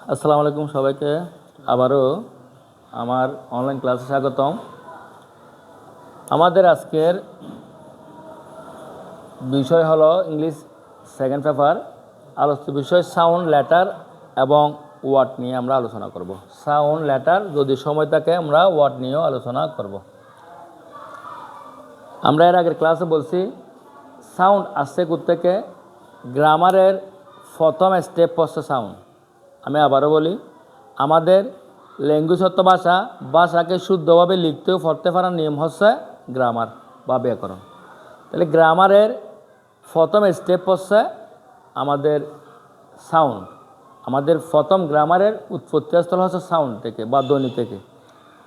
আসসালামু আলাইকুম সবাইকে আবারও আমার অনলাইন ক্লাসে স্বাগতম। আমাদের আজকের বিষয় হলো ইংলিশ সেকেন্ড পেপার, আলোচ্য বিষয় সাউন্ড লেটার এবং ওয়ার্ড নিয়ে আমরা আলোচনা করব। সাউন্ড লেটার, যদি সময় থাকে আমরা ওয়ার্ড নিয়েও আলোচনা করব। আমরা এর আগের ক্লাসে বলছি সাউন্ড আসছে কোত্থেকে, গ্রামারের প্রথম স্টেপ হচ্ছে সাউন্ড। আমি আবারও বলি, আমাদের ল্যাঙ্গুয়েজ অর্থ ভাষা, ভাষাকে শুদ্ধভাবে লিখতেও পড়তে পারার নিয়ম হচ্ছে গ্রামার বা ব্যাকরণ। তাহলে গ্রামারের প্রথম স্টেপ হচ্ছে আমাদের সাউন্ড। আমাদের প্রথম গ্রামারের উৎপত্তি স্থল হচ্ছে সাউন্ড থেকে বা ধ্বনি থেকে।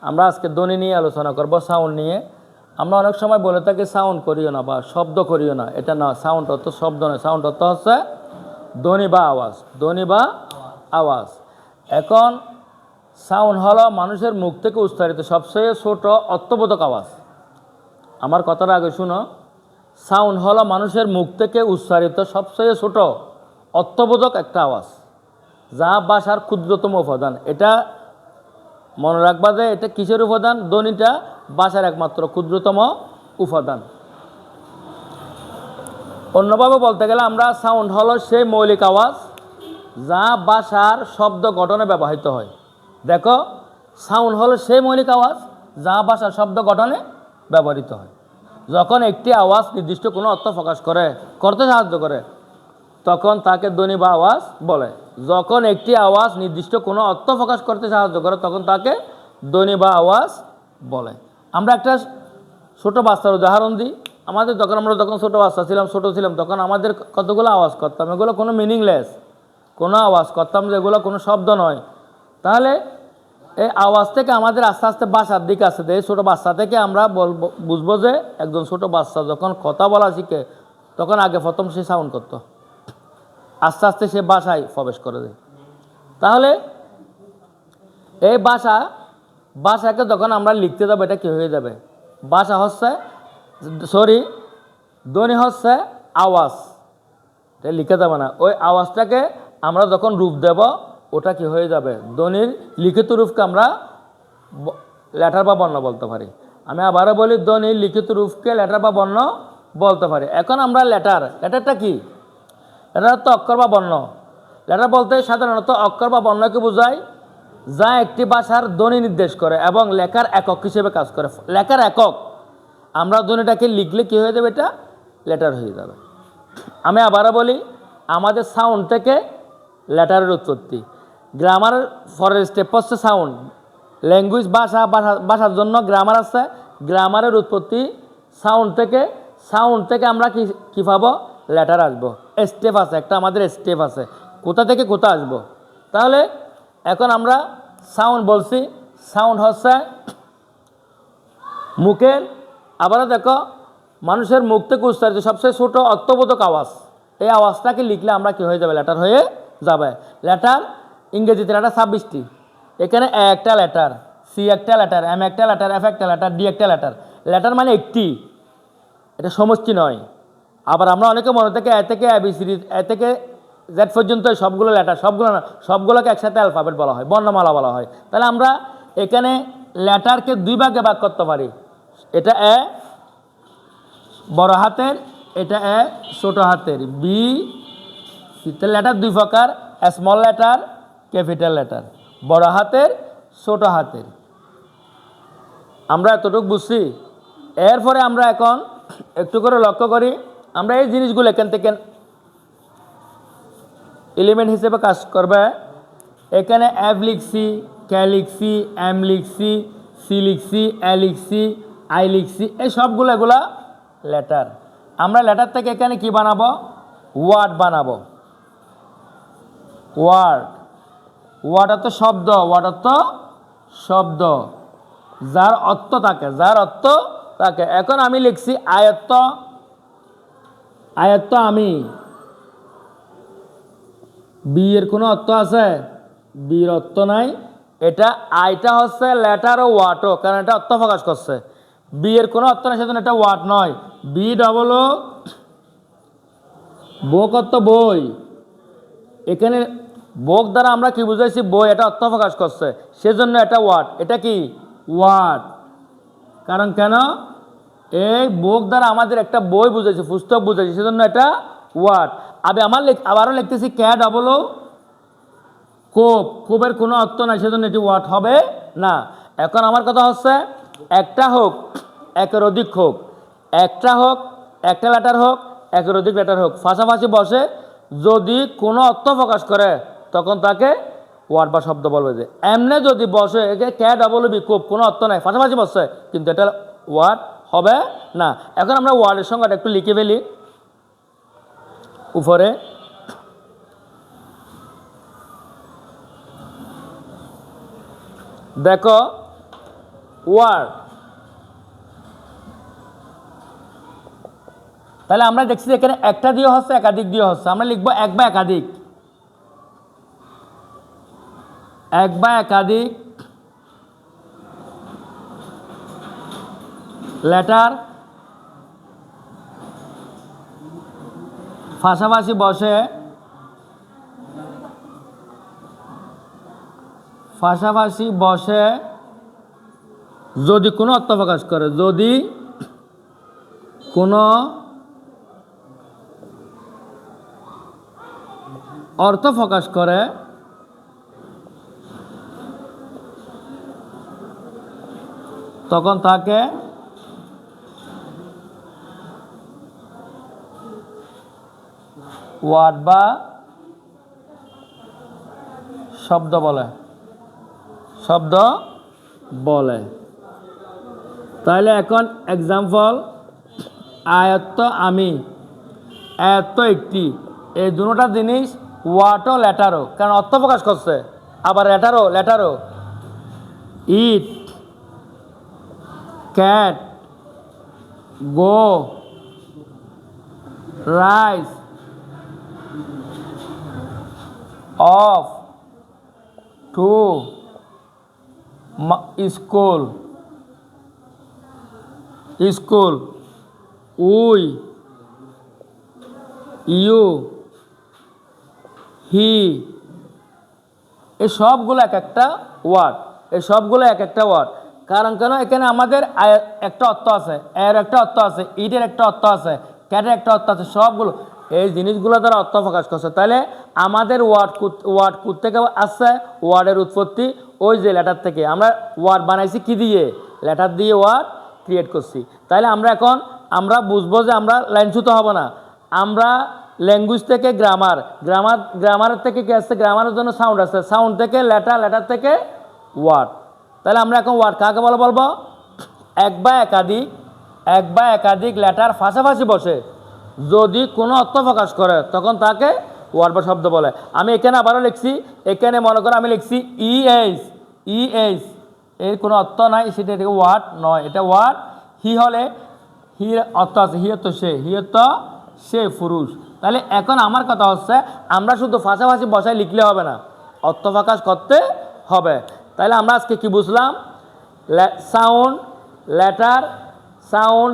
আমরা আজকে ধ্বনি নিয়ে আলোচনা করব, সাউন্ড নিয়ে। আমরা অনেক সময় বলে থাকি সাউন্ড করিও না বা শব্দ করিও না, এটা না। সাউন্ড অর্থ শব্দ নয়, সাউন্ড অর্থ হচ্ছে ধ্বনি বা আওয়াজ, ধ্বনি বা আওয়াজ। এখন সাউন্ড হলো মানুষের মুখ থেকে উচ্চারিত সবচেয়ে ছোট অর্থবোধক আওয়াজ। আমার কথাটা আগে শুনো। সাউন্ড হলো মানুষের মুখ থেকে উচ্চারিত সবচেয়ে ছোট অর্থবোধক একটা আওয়াজ, যা ভাষার ক্ষুদ্রতম উপাদান। এটা মনে রাখবা যে এটা কিসের উপাদান? ধ্বনিটা ভাষার একমাত্র ক্ষুদ্রতম উপাদান। অন্যভাবে বলতে গেলে আমরা সাউন্ড হলো সেই মৌলিক আওয়াজ যা ভাষার শব্দ গঠনে ব্যবহৃত হয়। দেখো, সাউন্ড হলো সেই মৌলিক আওয়াজ যা ভাষার শব্দ গঠনে ব্যবহৃত হয়। যখন একটি আওয়াজ নির্দিষ্ট কোনো অর্থ প্রকাশ করতে সাহায্য করে, তখন তাকে ধ্বনি বা আওয়াজ বলে। যখন একটি আওয়াজ নির্দিষ্ট কোনো অর্থ প্রকাশ করতে সাহায্য করে, তখন তাকে ধ্বনি বা আওয়াজ বলে। আমরা একটা ছোটো বাচ্চার উদাহরণ দিই। আমরা যখন ছোটো বাচ্চা ছিলাম, ছোটো ছিলাম, তখন আমাদের কতগুলো আওয়াজ করতাম, এগুলো কোনো মিনিংলেস কোনো আওয়াজ করতাম, যেগুলো কোনো শব্দ নয়। তাহলে এই আওয়াজ থেকে আমাদের আস্তে আস্তে ভাষার দিক আছে। এই ছোটো বাচ্চা থেকে আমরা বুঝবো যে একজন ছোটো বাচ্চা যখন কথা বলা শিখে, তখন আগে প্রথম সে সাউন্ড করতো, আস্তে আস্তে সে ভাষায় প্রবেশ করে দেয়। তাহলে এই ভাষাকে যখন আমরা লিখতে যাবো, এটা কী হয়ে যাবে? ভাষা হচ্ছে ধ্বনি হচ্ছে আওয়াজ, এটা লিখে যাবে না। ওই আওয়াজটাকে আমরা যখন রূপ দেব, ওটা কি হয়ে যাবে? ধ্বনির লিখিত রূপকে আমরা লেটার বা বর্ণ বলতে পারি। আমি আবারও বলি, ধ্বনির লিখিত রূপকে লেটার বা বর্ণ বলতে পারি। এখন আমরা লেটারটা কি? লেটার তো অক্ষর বা বর্ণ। লেটার বলতে সাধারণত অক্ষর বা বর্ণকে বোঝায়, যা একটি ভাষার ধ্বনি নির্দেশ করে এবং লেখার একক হিসেবে কাজ করে। লেখার একক। আমরা ধ্বনিটাকে লিখলে কী হয়ে যাবে? এটা লেটার হয়ে যাবে। আমি আবারও বলি, আমাদের সাউন্ড থেকে লেটারের উৎপত্তি। গ্রামারের পরের স্টেপ হচ্ছে সাউন্ড। ল্যাঙ্গুয়েজ ভাষার জন্য গ্রামার আছে। গ্রামারের উৎপত্তি সাউন্ড থেকে। সাউন্ড থেকে আমরা কি পাবো? লেটার আসবো। স্টেপ আছে একটা, আমাদের স্টেপ আছে, কোথা থেকে কোথা আসবো। তাহলে এখন আমরা সাউন্ড বলছি। সাউন্ড হচ্ছে মুখের, আবারও দেখো, মানুষের মুখ থেকে উচ্চারিত সবচেয়ে ছোট অর্থবোধক আওয়াজ। এই আওয়াজটাকে লিখলে আমরা কি হয়ে যাবে? লেটার হয়ে যাবে। লেটার ইংরেজিতে লেটার 26টি। এখানে এ একটা লেটার, সি একটা লেটার, এম একটা লেটার, এফ একটা লেটার, ডি একটা লেটার। লেটার মানে একটি, এটা সমষ্টি নয়। আবার আমরা অনেকে মনে থেকে এ থেকে ABCD, এ থেকে জেড পর্যন্ত সবগুলো লেটার, সবগুলো না, সবগুলোকে একসাথে অ্যালফাবেট বলা হয়, বর্ণমালা বলা হয়। তাহলে আমরা এখানে লেটারকে দুই ভাগে ভাগ করতে পারি। এটা এ বড় হাতের, এটা এ ছোট হাতের, বি। লেটার দুই প্রকার, স্মল লেটার, ক্যাপিটাল লেটার, বড় হাতের, ছোট হাতের। আমরা এতটুকু বুঝছি। এরপরে আমরা এখন একটু করে লক্ষ্য করি, আমরা এই জিনিসগুলো এখান থেকে এলিমেন্ট হিসেবে কাজ করবে। এখানে এফ লিখছি, কে লিখছি, এম লিখছি, সি লিখছি, এ লিখছি, আই লিখছি, এই সবগুলো এগুলা লেটার। আমরা লেটার থেকে এখানে কি বানাবো? ওয়ার্ড বানাবো। ওয়ার্ড অর্থ শব্দ, ওয়ার্ড অর্থ শব্দ, যার অর্থ থাকে। এখন আমি লিখছি আয়ত্ত, আমি। বি এর কোনো অর্থ আছে? বির অর্থ নাই। এটা আইটা হচ্ছে লেটার ও ওয়ার্ডও, কারণ এটা অর্থ প্রকাশ করছে। বি এর কোনো অর্থ নেই, সেজন্য এটা ওয়ার্ড নয়। বি ডবল ও, বুক অর্থ বই। এখানে বুক দ্বারা আমরা কি বুঝাইছি? বই, এটা অর্থ প্রকাশ করছে, সেজন্য এটা ওয়ার্ড। এটা কি ওয়ার্ড? কারণ কেন? এই বুক দ্বারা আমাদের একটা বই বুঝাইছে, পুস্তক বুঝাইছে, সেজন্য এটা ওয়ার্ড। আবারও লিখতেছি KW কোপ, কোপের কোনো অর্থ নাই, সেজন্য এটি ওয়ার্ড হবে না। এখন আমার কথা হচ্ছে, একটা হোক একের অধিক হোক, একটা হোক একটা লেটার হোক একের অধিক লেটার হোক, পাশাপাশি বসে যদি কোনো অর্থ প্রকাশ করে তখন তাকে ওয়ার্ড বা শব্দ বলবে। যে এমনি যদি বসে KW কোপ, কোনো অর্থ নাই, পাশাপাশি বসে, কিন্তু এটা ওয়ার্ড হবে না। এখন আমরা ওয়ার্ডের সংখ্যাটা একটু লিখে ফেলি উপরে। দেখো ওয়ার্ড, তাহলে আমরা দেখছি এখানে একটা দিয়ে হচ্ছে, একাধিক দিয়ে হচ্ছে। আমরা লিখবো এক বা একাধিক, এক বা একাধিক লেটার পাশাপাশি বসে, পাশাপাশি বসে যদি কোনো অর্থ প্রকাশ করে, যদি কোনো অর্থ প্রকাশ করে তখন তাকে ওয়ার্ড বা শব্দ বলে, শব্দ বলে। তাহলে এখন এক্সাম্পল, আয়ত্ত আমি, আয়ত্ত একটি, এই দুটোটা জিনিস ওয়ার্ডও লেটারও, কারণ অর্থ প্রকাশ করছে, আবার লেটারও। Eat, cat, go, rice, of, to, school, school, we, you, he, এই সবগুলো এক একটা ওয়ার্ড, এই সবগুলো এক একটা ওয়ার্ড। কারণ কেন? এখানে আমাদের একটা অর্থ আছে, এর একটা অর্থ আছে, ইটের একটা অর্থ আছে, ক্যাটের একটা অর্থ আছে, সবগুলো এই জিনিসগুলো দ্বারা অর্থ প্রকাশ করছে। তাহলে আমাদের ওয়ার্ড থেকে আসছে, ওয়ার্ডের উৎপত্তি ওই যে লেটার থেকে। আমরা ওয়ার্ড বানাইছি কি দিয়ে? লেটার দিয়ে ওয়ার্ড ক্রিয়েট করছি। তাহলে আমরা বুঝবো যে আমরা লাইন ছুতে হবে না, আমরা ল্যাঙ্গুয়েজ থেকে গ্রামারের থেকে কি আসছে? গ্রামারের জন্য সাউন্ড আছে, সাউন্ড থেকে লেটার থেকে ওয়ার্ড। তাহলে আমরা এখন ওয়ার্ড কাকে বলবো? এক বা একাধিক লেটার পাশাপাশি বসে যদি কোনো অর্থ প্রকাশ করে তখন তাকে ওয়ার্ড বা শব্দ বলে। আমি এখানে আবারও লিখছি, এখানে মনে করো আমি লিখছি ইএইচ, এর কোনো অর্থ নাই, সেটা ওয়ার্ড নয়, এটা ওয়ার্ড। হি হলে হির অর্থ আছে, হিয়ত সে পুরুষ। তাহলে এখন আমার কথা হচ্ছে, আমরা শুধু পাশাপাশি বসায় লিখলে হবে না, অর্থ প্রকাশ করতে হবে। তাহলে আমরা আজকে কি বুঝলাম? Sound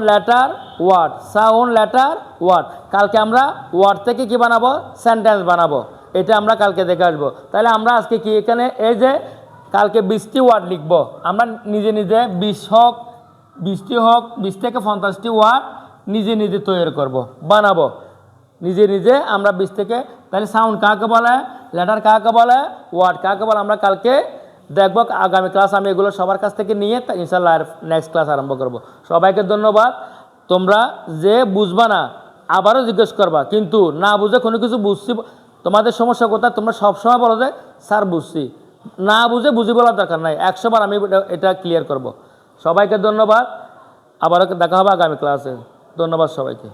letter word. কালকে আমরা ওয়ার্ড থেকে কি বানাবো? সেন্টেন্স বানাবো। এটা আমরা কালকে দেখে আসবো। তাহলে আমরা আজকে কি এখানে এই যে কালকে 20টি ওয়ার্ড লিখবো, আমরা নিজে 20 থেকে 50টি ওয়ার্ড নিজে তৈরি করব, বানাবো নিজে আমরা 20 থেকে। তাহলে সাউন্ড কাকে বলে, লেটার কাকে বলে, ওয়ার্ড কাকে বলে, আমরা কালকে দেখবো। আগামী ক্লাস আমি এগুলো সবার কাছ থেকে নিয়ে ইনশাল্লাহ নেক্সট ক্লাস আরম্ভ করব। সবাইকে ধন্যবাদ। তোমরা যে বুঝবা না আবারও জিজ্ঞেস করবা, কিন্তু না বুঝে কোনো কিছু বুঝছি, তোমাদের সমস্যা কোথায়? তোমরা সবসময় বলো যে স্যার বুঝছি, না বুঝে বুঝি বলার দরকার নাই, 100 বার আমি এটা ক্লিয়ার করব। সবাইকে ধন্যবাদ, আবারও দেখা হবে আগামী ক্লাসে। ধন্যবাদ সবাইকে।